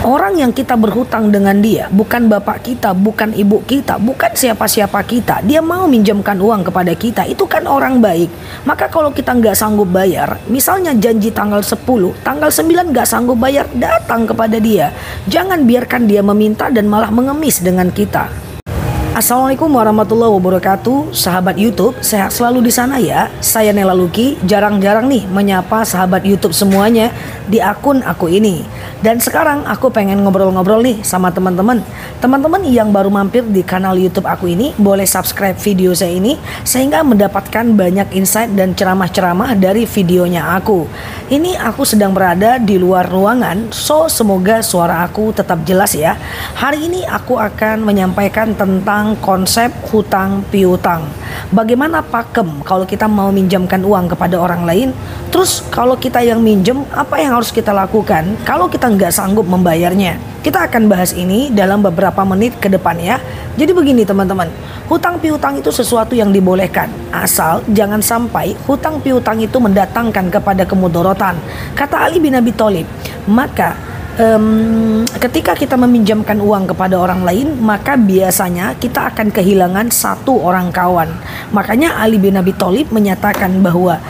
Orang yang kita berhutang dengan dia bukan bapak kita, bukan ibu kita, bukan siapa-siapa kita. Dia mau minjamkan uang kepada kita, itu kan orang baik. Maka kalau kita nggak sanggup bayar, misalnya janji tanggal 10, tanggal 9 nggak sanggup bayar, datang kepada dia. Jangan biarkan dia meminta dan malah mengemis dengan kita. Assalamualaikum warahmatullahi wabarakatuh, sahabat YouTube, sehat selalu di sana ya. Saya Nela Luki, jarang-jarang nih menyapa sahabat YouTube semuanya di akun aku ini. Dan sekarang aku pengen ngobrol-ngobrol nih sama teman-teman. Teman-teman yang baru mampir di kanal YouTube aku ini, boleh subscribe video saya ini sehingga mendapatkan banyak insight dan ceramah-ceramah dari videonya aku. Ini aku sedang berada di luar ruangan, so semoga suara aku tetap jelas ya. Hari ini aku akan menyampaikan tentang konsep hutang piutang. Bagaimana pakem kalau kita mau minjamkan uang kepada orang lain. Terus kalau kita yang minjem, apa yang harus kita lakukan kalau kita nggak sanggup membayarnya. Kita akan bahas ini dalam beberapa menit ke depan ya. Jadi begini teman-teman, hutang piutang itu sesuatu yang dibolehkan, asal jangan sampai hutang piutang itu mendatangkan kepada kemudorotan. Kata Ali bin Abi Thalib, maka ketika kita meminjamkan uang kepada orang lain, maka biasanya kita akan kehilangan satu orang kawan. Makanya Ali bin Abi Thalib menyatakan bahwa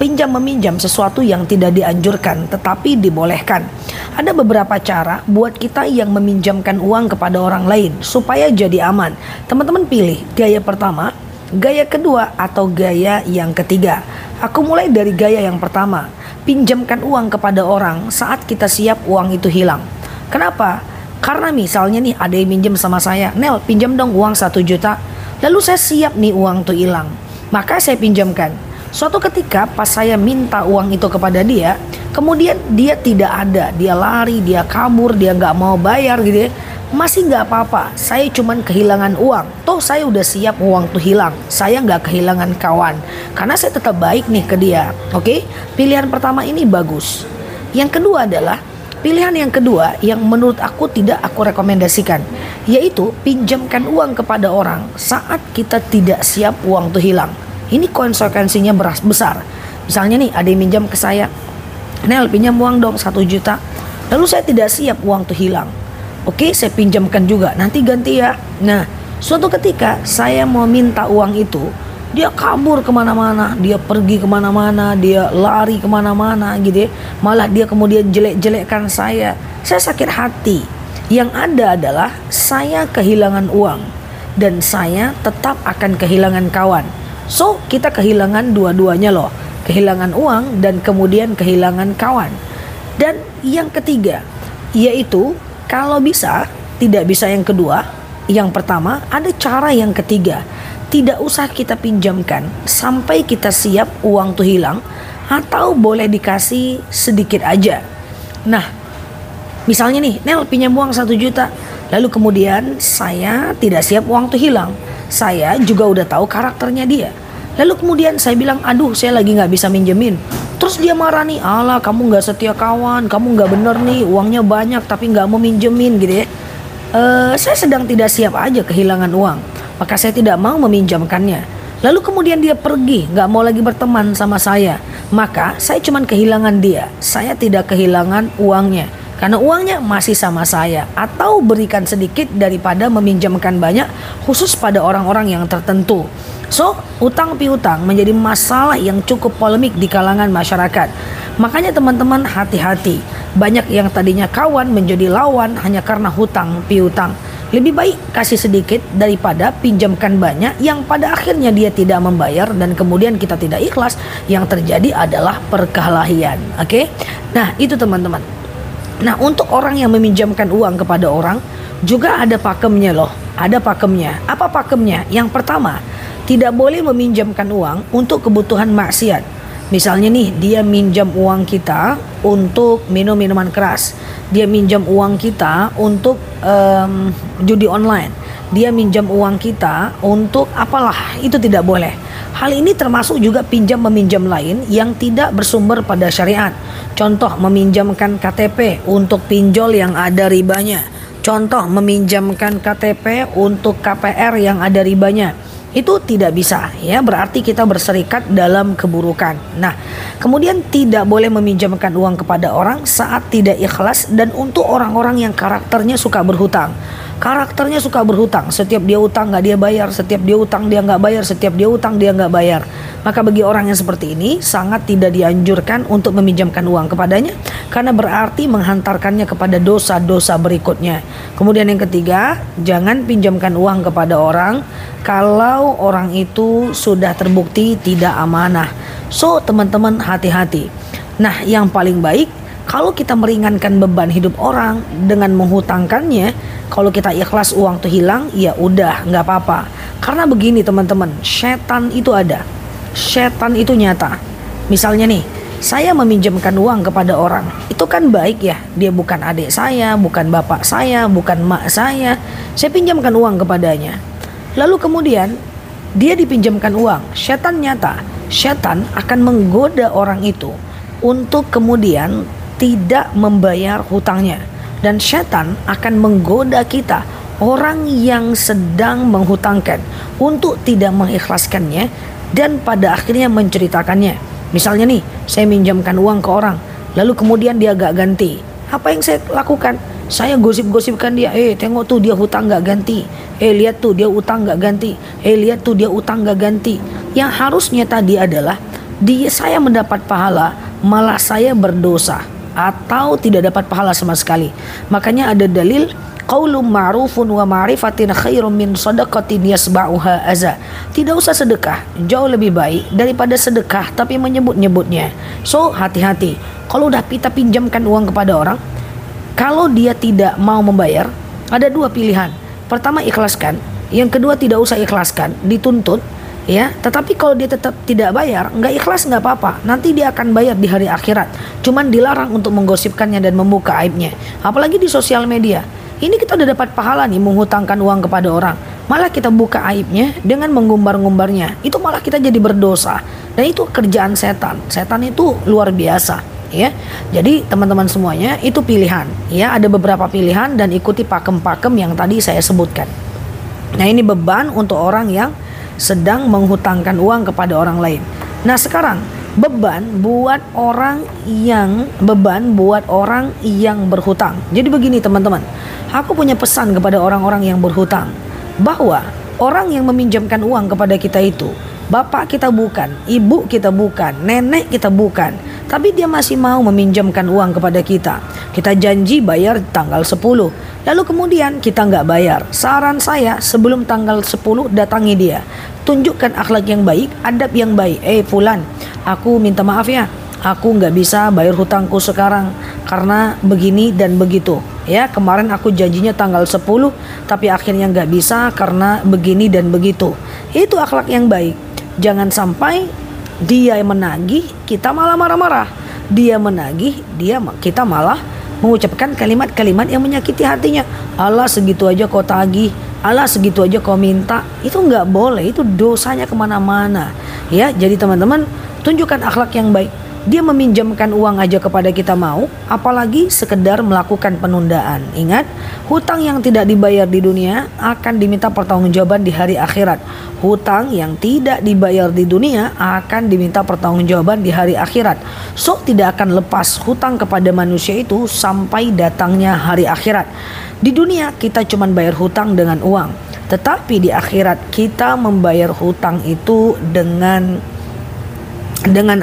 pinjam meminjam sesuatu yang tidak dianjurkan tetapi dibolehkan. Ada beberapa cara buat kita yang meminjamkan uang kepada orang lain supaya jadi aman. Teman-teman pilih gaya pertama, gaya kedua, atau gaya yang ketiga. Aku mulai dari gaya yang pertama. Pinjamkan uang kepada orang saat kita siap uang itu hilang. Kenapa? Karena misalnya nih ada yang minjem sama saya, Nel pinjam dong uang 1 juta. Lalu saya siap nih uang itu hilang, maka saya pinjamkan. Suatu ketika pas saya minta uang itu kepada dia, kemudian dia tidak ada, dia lari, dia kabur, dia nggak mau bayar gitu ya. Masih nggak apa-apa, saya cuman kehilangan uang. Toh saya udah siap uang tuh hilang, saya nggak kehilangan kawan karena saya tetap baik nih ke dia. Oke, pilihan pertama ini bagus. Yang kedua adalah pilihan yang kedua yang menurut aku tidak aku rekomendasikan, yaitu pinjamkan uang kepada orang saat kita tidak siap uang tuh hilang. Ini konsekuensinya besar. Misalnya nih ada yang minjam ke saya, Nel pinjam uang dong 1 juta. Lalu saya tidak siap uang tuh hilang. Oke, saya pinjamkan juga, nanti ganti ya. Nah, suatu ketika saya mau minta uang itu, dia kabur kemana-mana, dia pergi kemana-mana, dia lari kemana-mana gitu ya. Malah dia kemudian jelek-jelekkan saya sakit hati. Yang ada adalah saya kehilangan uang dan saya tetap akan kehilangan kawan. So, kita kehilangan dua-duanya loh. Kehilangan uang dan kemudian kehilangan kawan. Dan yang ketiga, yaitu kalau bisa, tidak bisa yang kedua, yang pertama ada cara yang ketiga. Tidak usah kita pinjamkan sampai kita siap uang tuh hilang, atau boleh dikasih sedikit aja. Nah, misalnya nih, Nel pinjam uang 1 juta. Lalu kemudian saya tidak siap uang tuh hilang. Saya juga udah tahu karakternya dia. Lalu kemudian saya bilang, aduh saya lagi gak bisa minjemin. Terus dia marah nih, alah kamu gak setia kawan, kamu gak bener nih, uangnya banyak tapi gak mau minjemin gitu ya. Saya sedang tidak siap aja kehilangan uang, maka saya tidak mau meminjamkannya. Lalu kemudian dia pergi, gak mau lagi berteman sama saya. Maka saya cuman kehilangan dia, saya tidak kehilangan uangnya. Karena uangnya masih sama saya. Atau berikan sedikit daripada meminjamkan banyak, khusus pada orang-orang yang tertentu. So, utang piutang menjadi masalah yang cukup polemik di kalangan masyarakat. Makanya teman-teman hati-hati. Banyak yang tadinya kawan menjadi lawan hanya karena hutang piutang. Lebih baik kasih sedikit daripada pinjamkan banyak yang pada akhirnya dia tidak membayar dan kemudian kita tidak ikhlas. Yang terjadi adalah perkelahian. Oke? Nah, itu teman-teman. Nah, untuk orang yang meminjamkan uang kepada orang juga ada pakemnya loh. Ada pakemnya. Apa pakemnya? Yang pertama, tidak boleh meminjamkan uang untuk kebutuhan maksiat. Misalnya nih, dia minjam uang kita untuk minum minuman keras. Dia minjam uang kita untuk judi online. Dia minjam uang kita untuk apalah, itu tidak boleh. Hal ini termasuk juga pinjam meminjam lain yang tidak bersumber pada syariat. Contoh, meminjamkan KTP untuk pinjol yang ada ribanya. Contoh, meminjamkan KTP untuk KPR yang ada ribanya. Itu tidak bisa, ya, berarti kita berserikat dalam keburukan. Nah, kemudian tidak boleh meminjamkan uang kepada orang saat tidak ikhlas, dan untuk orang-orang yang karakternya suka berhutang. Karakternya suka berhutang, setiap dia utang nggak dia bayar, setiap dia utang dia nggak bayar, setiap dia utang dia nggak bayar. Maka bagi orang yang seperti ini sangat tidak dianjurkan untuk meminjamkan uang kepadanya, karena berarti menghantarkannya kepada dosa-dosa berikutnya. Kemudian yang ketiga, jangan pinjamkan uang kepada orang kalau orang itu sudah terbukti tidak amanah. So teman-teman, hati-hati. Nah, yang paling baik kalau kita meringankan beban hidup orang dengan menghutangkannya, kalau kita ikhlas uang tuh hilang, ya udah nggak apa-apa. Karena begini teman-teman, setan itu ada, setan itu nyata. Misalnya nih, saya meminjamkan uang kepada orang, itu kan baik ya, dia bukan adik saya, bukan bapak saya, bukan mak saya pinjamkan uang kepadanya. Lalu kemudian dia dipinjamkan uang, setan nyata, setan akan menggoda orang itu untuk kemudian tidak membayar hutangnya, dan setan akan menggoda kita, orang yang sedang menghutangkan, untuk tidak mengikhlaskannya dan pada akhirnya menceritakannya. Misalnya nih, saya minjamkan uang ke orang, lalu kemudian dia gak ganti. Apa yang saya lakukan? Saya gosip-gosipkan dia, tengok tuh dia hutang gak ganti, lihat tuh dia utang gak ganti, lihat tuh dia utang gak ganti. Yang harusnya tadi adalah saya mendapat pahala, malah saya berdosa atau tidak dapat pahala sama sekali. Makanya ada dalil, qaulun ma'rufun wa ma'rifatin khairum min shadaqatin yasba'uha aza. Tidak usah sedekah, jauh lebih baik daripada sedekah tapi menyebut-nyebutnya. So hati-hati. Kalau udah kita pinjamkan uang kepada orang, kalau dia tidak mau membayar, ada dua pilihan. Pertama, ikhlaskan. Yang kedua, tidak usah ikhlaskan, dituntut, ya. Tetapi kalau dia tetap tidak bayar, nggak ikhlas nggak apa-apa, nanti dia akan bayar di hari akhirat. Cuman dilarang untuk menggosipkannya dan membuka aibnya, apalagi di sosial media. Ini kita udah dapat pahala nih menghutangkan uang kepada orang, malah kita buka aibnya dengan mengumbar-ngumbarnya. Itu malah kita jadi berdosa, dan itu kerjaan setan. Setan itu luar biasa, ya. Jadi teman-teman semuanya, itu pilihan, ya. Ada beberapa pilihan dan ikuti pakem-pakem yang tadi saya sebutkan. Nah, ini beban untuk orang yang sedang menghutangkan uang kepada orang lain. Nah, sekarang beban buat orang yang berhutang. Jadi begini teman-teman, aku punya pesan kepada orang-orang yang berhutang, bahwa orang yang meminjamkan uang kepada kita itu, bapak kita bukan, ibu kita bukan, nenek kita bukan, tapi dia masih mau meminjamkan uang kepada kita. Kita janji bayar tanggal 10, lalu kemudian kita nggak bayar. Saran saya, sebelum tanggal 10 datangi dia, tunjukkan akhlak yang baik, adab yang baik. Fulan, aku minta maaf ya, aku nggak bisa bayar hutangku sekarang karena begini dan begitu, ya. Kemarin aku janjinya tanggal 10, tapi akhirnya nggak bisa karena begini dan begitu. Itu akhlak yang baik. Jangan sampai dia menagih, kita malah marah-marah. Dia menagih, kita malah mengucapkan kalimat-kalimat yang menyakiti hatinya. Allah, segitu aja kau tagih, Allah, segitu aja kau minta. Itu nggak boleh, itu dosanya kemana-mana, ya. Jadi teman-teman, tunjukkan akhlak yang baik. Dia meminjamkan uang aja kepada kita mau, apalagi sekedar melakukan penundaan. Ingat, hutang yang tidak dibayar di dunia akan diminta pertanggungjawaban di hari akhirat. Hutang yang tidak dibayar di dunia akan diminta pertanggungjawaban di hari akhirat. So, tidak akan lepas hutang kepada manusia itu sampai datangnya hari akhirat. Di dunia kita cuma bayar hutang dengan uang, tetapi di akhirat kita membayar hutang itu dengan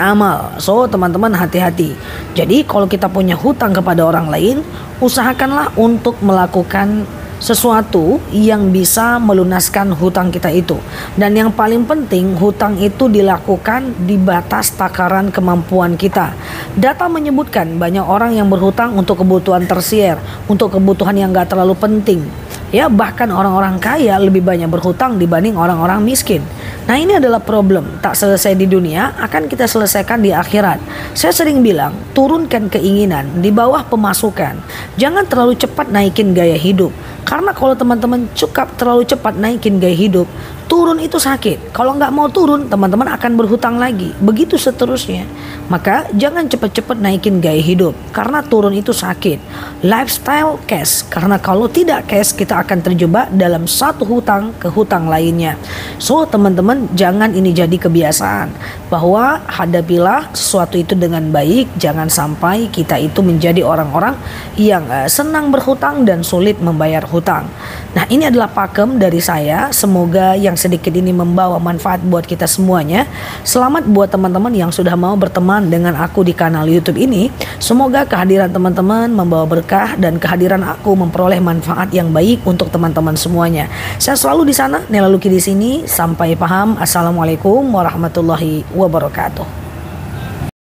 amal. So teman-teman, hati-hati. Jadi kalau kita punya hutang kepada orang lain, usahakanlah untuk melakukan sesuatu yang bisa melunaskan hutang kita itu. Dan yang paling penting, hutang itu dilakukan di batas takaran kemampuan kita. Data menyebutkan banyak orang yang berhutang untuk kebutuhan tersier, untuk kebutuhan yang gak terlalu penting, ya. Bahkan orang-orang kaya lebih banyak berhutang dibanding orang-orang miskin. Nah, ini adalah problem tak selesai di dunia, akan kita selesaikan di akhirat. Saya sering bilang, turunkan keinginan di bawah pemasukan. Jangan terlalu cepat naikin gaya hidup. Karena kalau teman-teman terlalu cepat naikin gaya hidup, Turun itu sakit. Kalau nggak mau turun, teman-teman akan berhutang lagi. Begitu seterusnya. Maka jangan cepet-cepet naikin gaya hidup. Karena turun itu sakit. Lifestyle cash. Karena kalau tidak cash, kita akan terjebak dalam satu hutang ke hutang lainnya. So teman-teman, jangan ini jadi kebiasaan. Bahwa hadapilah sesuatu itu dengan baik. Jangan sampai kita itu menjadi orang-orang yang senang berhutang dan sulit membayar hutang. Nah, ini adalah pakem dari saya. Semoga yang sedikit ini membawa manfaat buat kita semuanya. Selamat buat teman-teman yang sudah mau berteman dengan aku di kanal YouTube ini. Semoga kehadiran teman-teman membawa berkah dan kehadiran aku memperoleh manfaat yang baik untuk teman-teman semuanya. Saya selalu di sana, Nela Luki di sini. Sampai paham. Assalamualaikum warahmatullahi wabarakatuh.